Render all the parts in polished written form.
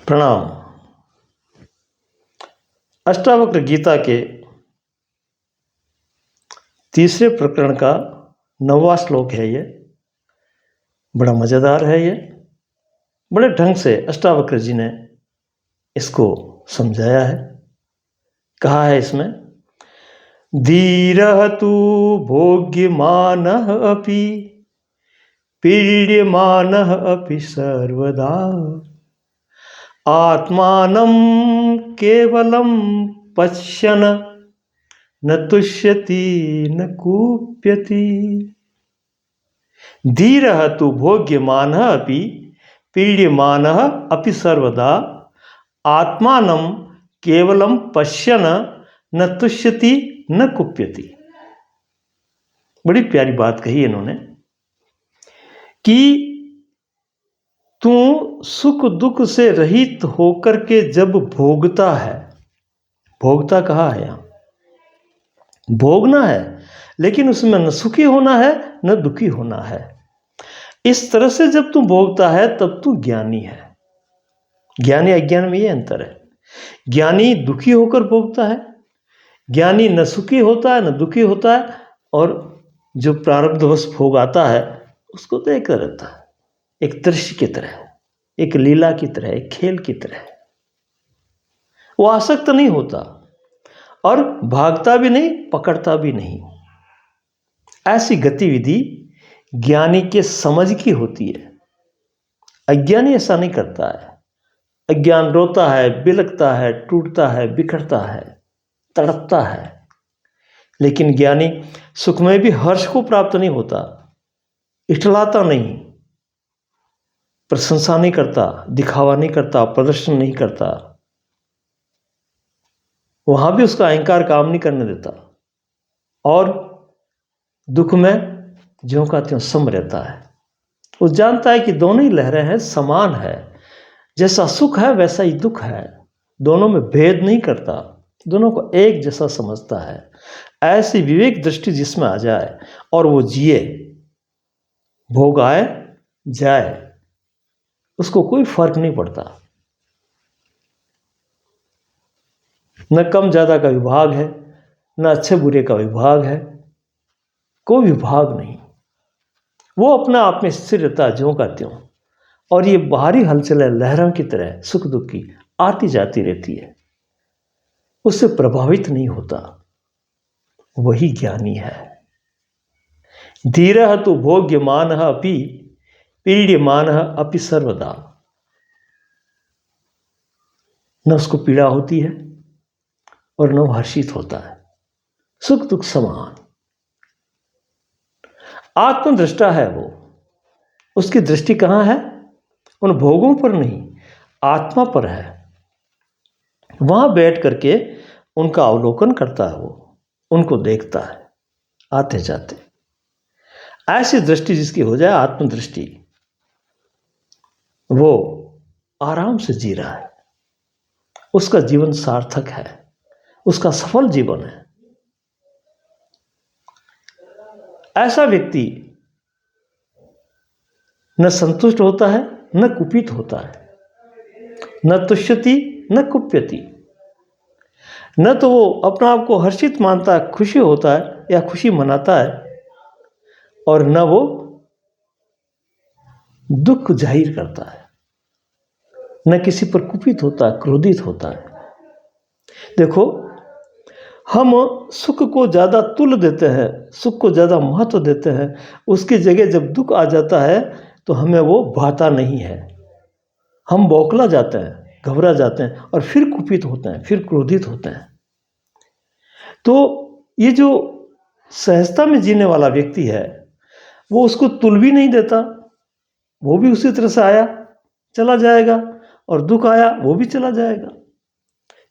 प्रणाम। अष्टावक्र गीता के तीसरे प्रकरण का 9वां श्लोक है। ये बड़ा मज़ेदार है। ये बड़े ढंग से अष्टावक्र जी ने इसको समझाया है। कहा है इसमें, धीरः तु भोग्यमानः अपि पीड्यमानः अपि सर्वदा आत्मानं केवलं पश्यन् न तुष्यति न कूप्यति। धीरः तु भोग्यमानः अपि पीड्यमानः अपि सर्वदा आत्मानं केवलं पश्यन् न तुष्यति न कुप्यति। बड़ी प्यारी बात कही इन्होंने कि तू सुख दुख से रहित होकर के जब भोगता है, भोगता कहा है यहाँ, भोगना है, लेकिन उसमें न सुखी होना है न दुखी होना है। इस तरह से जब तू भोगता है तब तू ज्ञानी है। ज्ञानी अज्ञान में ये अंतर है। ज्ञानी दुखी होकर भोगता है, ज्ञानी न सुखी होता है न दुखी होता है, और जो प्रारब्धवश भोग आता है उसको देखता रहता है, एक दृश्य की तरह, एक लीला की तरह, एक खेल की तरह। वो आसक्त नहीं होता और भागता भी नहीं, पकड़ता भी नहीं। ऐसी गतिविधि ज्ञानी के समझ की होती है। अज्ञानी ऐसा नहीं करता है। अज्ञान रोता है, बिलखता है, टूटता है, बिखरता है, तड़पता है। लेकिन ज्ञानी सुख में भी हर्ष को प्राप्त नहीं होता, इठलाता नहीं, प्रशंसा नहीं करता, दिखावा नहीं करता, प्रदर्शन नहीं करता। वहां भी उसका अहंकार काम नहीं करने देता और दुख में ज्यों का त्यों सम रहता है। वो जानता है कि दोनों ही लहरें हैं, समान है। जैसा सुख है वैसा ही दुख है। दोनों में भेद नहीं करता, दोनों को एक जैसा समझता है। ऐसी विवेक दृष्टि जिसमें आ जाए और वो जिए, भोग आए जाए, उसको कोई फर्क नहीं पड़ता। न कम ज्यादा का विभाग है, न अच्छे बुरे का विभाग है, कोई विभाग नहीं। वो अपना आप में स्थिर रहता है ज्यों का त्यों। और ये बाहरी हलचलें लहरों की तरह सुख दुख की आती जाती रहती है, उससे प्रभावित नहीं होता। वही ज्ञानी है। धीरः तु भोग्यमानः अपि पीड्यमानः अपि सर्वदा। न उसको पीड़ा होती है और न हर्षित होता है, सुख दुख समान। आत्मदृष्टा है वो। उसकी दृष्टि कहाँ है? उन भोगों पर नहीं, आत्मा पर है। वहां बैठ करके उनका अवलोकन करता है, वो उनको देखता है आते जाते। ऐसी दृष्टि जिसकी हो जाए, आत्मदृष्टि, वो आराम से जी रहा है। उसका जीवन सार्थक है, उसका सफल जीवन है। ऐसा व्यक्ति न संतुष्ट होता है न कुपित होता है, न तुष्यति न कुप्यति। न तो वो अपना आप को हर्षित मानता है, खुशी होता है या खुशी मनाता है, और न वो दुख जाहिर करता है, न किसी पर कुपित होता है, क्रोधित होता है। देखो, हम सुख को ज़्यादा तुल देते हैं, सुख को ज़्यादा महत्व देते हैं। उसकी जगह जब दुख आ जाता है तो हमें वो भाता नहीं है। हम बौखला जाते हैं, घबरा जाते हैं और फिर कुपित होते हैं, फिर क्रोधित होते हैं। तो ये जो सहजता में जीने वाला व्यक्ति है, वो उसको तुल भी नहीं देता। वो भी उसी तरह से आया चला जाएगा, और दुख आया वो भी चला जाएगा।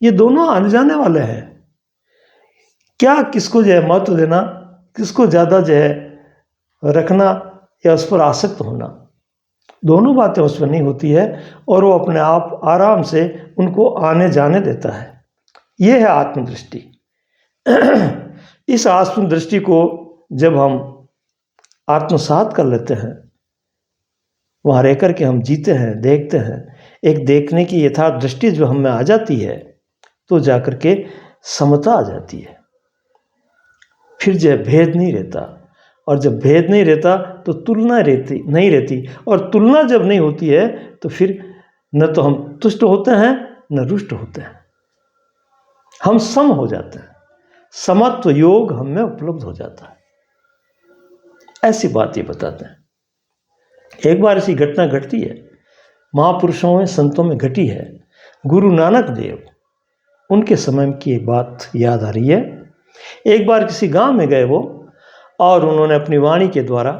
ये दोनों आने जाने वाले हैं। क्या किसको जो है महत्व देना, किसको ज़्यादा जो है रखना या उस पर आसक्त होना, दोनों बातें उसमें नहीं होती है, और वो अपने आप आराम से उनको आने जाने देता है। ये है आत्मदृष्टि। इस आत्मदृष्टि को जब हम आत्मसात कर लेते हैं, वहाँ रह कर के हम जीते हैं, देखते हैं, एक देखने की यथार्थ दृष्टि जो हम में आ जाती है तो जाकर के समता आ जाती है। फिर जो भेद नहीं रहता, और जब भेद नहीं रहता तो तुलना नहीं रहती, और तुलना जब नहीं होती है तो फिर न तो हम तुष्ट होते हैं न रुष्ट होते हैं, हम सम हो जाते हैं, समत्व योग हम में उपलब्ध हो जाता है। ऐसी बात ये बताते हैं। एक बार ऐसी घटना घटती है, महापुरुषों में संतों में घटी है। गुरु नानक देव, उनके समय की एक बात याद आ रही है। एक बार किसी गांव में गए वो, और उन्होंने अपनी वाणी के द्वारा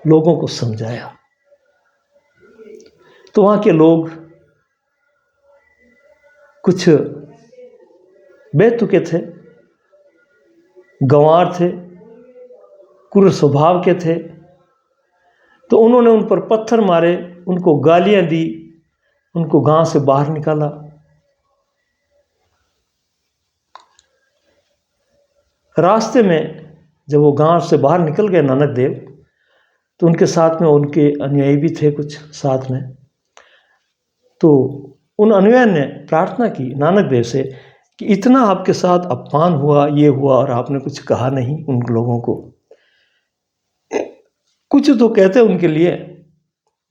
लोगों को समझाया। तो वहाँ के लोग कुछ बेतुके थे, गंवार थे, क्रूर स्वभाव के थे। तो उन्होंने उन पर पत्थर मारे, उनको गालियां दी, उनको गांव से बाहर निकाला। रास्ते में जब वो गांव से बाहर निकल गए नानक देव, तो उनके साथ में उनके अनुयायी भी थे कुछ साथ में। तो उन अनुयायी ने प्रार्थना की नानक देव से कि इतना आपके साथ अपमान हुआ, ये हुआ, और आपने कुछ कहा नहीं उन लोगों को, कुछ तो कहते उनके लिए।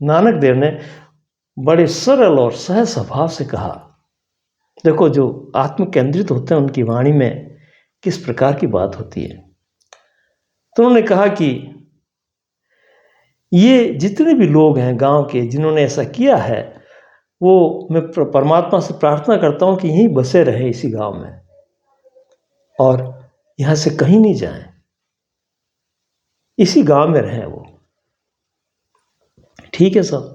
नानक देव ने बड़े सरल और सहज स्वभाव से कहा, देखो जो आत्म केंद्रित होते हैं उनकी वाणी में किस प्रकार की बात होती है। तो उन्होंने कहा कि ये जितने भी लोग हैं गांव के जिन्होंने ऐसा किया है, वो मैं परमात्मा से प्रार्थना करता हूं कि यहीं बसे रहे इसी गांव में, और यहां से कहीं नहीं जाएं, इसी गांव में रहें वो। ठीक है साहब।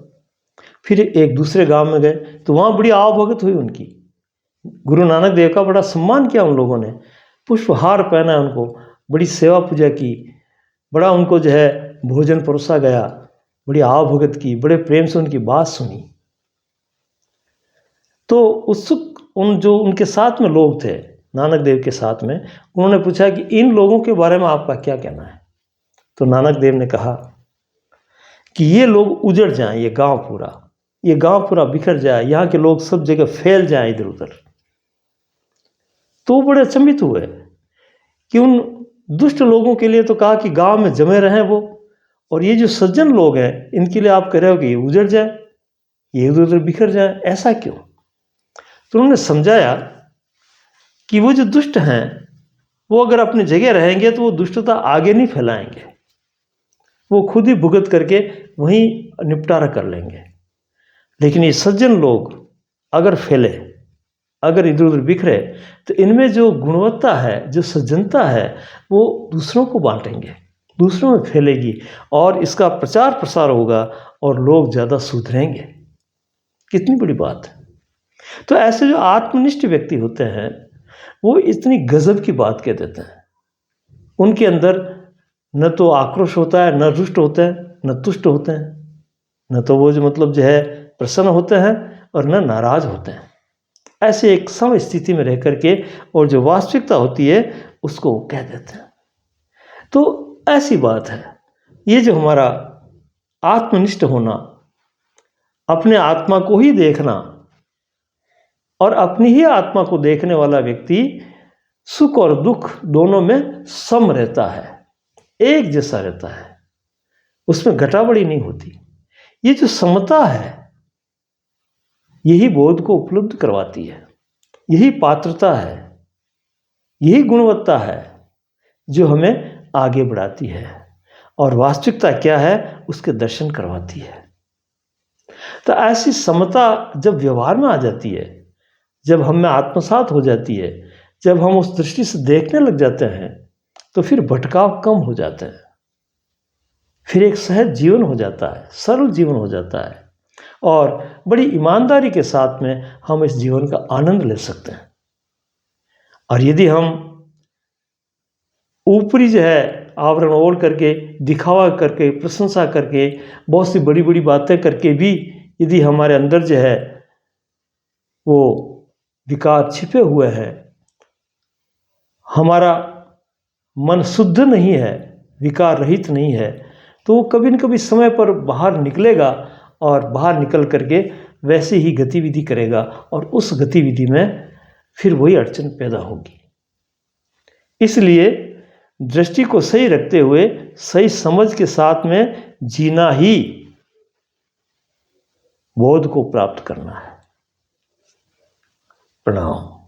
फिर एक दूसरे गांव में गए तो वहां बड़ी आवभगत हुई उनकी। गुरु नानक देव का बड़ा सम्मान किया उन लोगों ने, पुष्पहार पहना उनको, बड़ी सेवा पूजा की, बड़ा उनको जो है भोजन परोसा गया, बड़ी आवभगत की, बड़े प्रेम से उनकी बात सुनी। तो उत्सुक उन जो उनके साथ में लोग थे नानक देव के साथ में, उन्होंने पूछा कि इन लोगों के बारे में आपका क्या कहना है। तो नानक देव ने कहा कि ये लोग उजड़ जाएं, ये गांव पूरा बिखर जाए, यहाँ के लोग सब जगह फैल जाएं इधर उधर। तो बड़े अचंभित हुए कि उन दुष्ट लोगों के लिए तो कहा कि गांव में जमे रहें वो, और ये जो सज्जन लोग हैं इनके लिए आप कह रहे हो कि ये उजड़ जाए, ये इधर उधर बिखर जाए, ऐसा क्यों। तो उन्होंने समझाया कि वो जो दुष्ट हैं वो अगर अपनी जगह रहेंगे तो वो दुष्टता आगे नहीं फैलाएंगे, वो खुद ही भुगत करके वहीं निपटारा कर लेंगे। लेकिन ये सज्जन लोग अगर फैले, अगर इधर उधर बिखरे, तो इनमें जो गुणवत्ता है, जो सज्जनता है, वो दूसरों को बांटेंगे, दूसरों में फैलेगी, और इसका प्रचार प्रसार होगा और लोग ज़्यादा सुधरेंगे। कितनी बड़ी बात है। तो ऐसे जो आत्मनिष्ठ व्यक्ति होते हैं वो इतनी गजब की बात कह देते हैं। उनके अंदर न तो आक्रोश होता है, न रुष्ट होते हैं, न तुष्ट होते हैं, न तो वो जो मतलब जो है प्रसन्न होते हैं और न नाराज होते हैं। ऐसे एक सम स्थिति में रह करके और जो वास्तविकता होती है उसको वो कह देते हैं। तो ऐसी बात है, ये जो हमारा आत्मनिष्ठ होना, अपने आत्मा को ही देखना, और अपनी ही आत्मा को देखने वाला व्यक्ति सुख और दुख दोनों में सम रहता है, एक जैसा रहता है, उसमें घटाबड़ी नहीं होती। ये जो समता है यही बोध को उपलब्ध करवाती है, यही पात्रता है, यही गुणवत्ता है जो हमें आगे बढ़ाती है, और वास्तविकता क्या है उसके दर्शन करवाती है। तो ऐसी समता जब व्यवहार में आ जाती है, जब हम में आत्मसात हो जाती है, जब हम उस दृष्टि से देखने लग जाते हैं, तो फिर भटकाव कम हो जाता है, फिर एक सहज जीवन हो जाता है, सरल जीवन हो जाता है, और बड़ी ईमानदारी के साथ में हम इस जीवन का आनंद ले सकते हैं। और यदि हम ऊपरी जो है आवरण ओढ़ करके, दिखावा करके, प्रशंसा करके, बहुत सी बड़ी बड़ी बातें करके भी यदि हमारे अंदर जो है वो विकार छिपे हुए हैं, हमारा मन शुद्ध नहीं है, विकार रहित नहीं है, तो वो कभी न कभी समय पर बाहर निकलेगा, और बाहर निकल करके वैसे ही गतिविधि करेगा और उस गतिविधि में फिर वही अड़चन पैदा होगी। इसलिए दृष्टि को सही रखते हुए सही समझ के साथ में जीना ही बोध को प्राप्त करना है। प्रणाम।